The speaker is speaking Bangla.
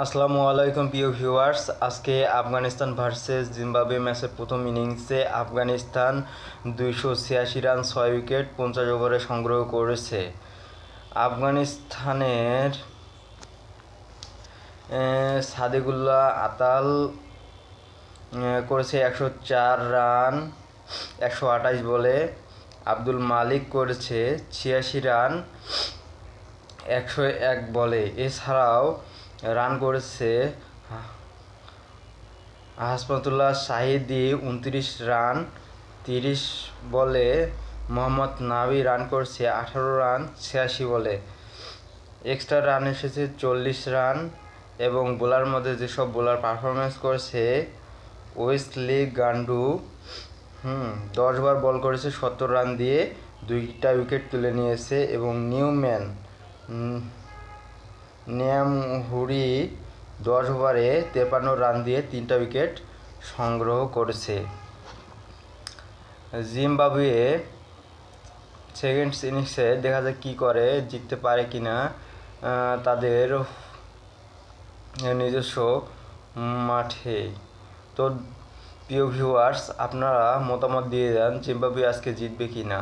আসসালামু আলাইকুম প্রিয় ভিউয়ার্স। আজকে আফগানিস্তান ভার্সেস জিম্বাবুয়ে ম্যাচের প্রথম ইনিংসে আফগানিস্তান 286 রান 6 উইকেট 50 ওভারে সংগ্রহ করেছে। আফগানিস্তানের সাদেকুল্লাহ আতাল করেছে 104 রান 128 বলে। আব্দুল মালিক করেছে 86 রান 101 বলে। এছাড়াও রান করেছে হাসপাতুল্লাহ শাহিদি 29 রান 30 বলে। মোহাম্মদ নাবি রান করেছে 18 রান 86 বলে। এক্সট্রা রান এসেছে 40 রান। এবং বোলার মধ্যে যেসব বোলার পারফরমেন্স করেছে, ওয়েসলি গান্ডু 10 বার বল করেছে 70 রান দিয়ে 2টা উইকেট তুলে নিয়েছে। এবং নিয়ামহুরি 10 ওভারে 53 রান দিয়ে 3টা উইকেট সংগ্রহ করেছে। জিম্বাবুয়ে সেকেন্ড ইনিংসে দেখা যাক কী করে, জিততে পারে কি না তাদের নিজস্ব মাঠে। তো প্রিয় ভিউয়ার্স, আপনারা মতামত দিয়ে দেন জিম্বাবুয়ে আজকে জিতবে কি না।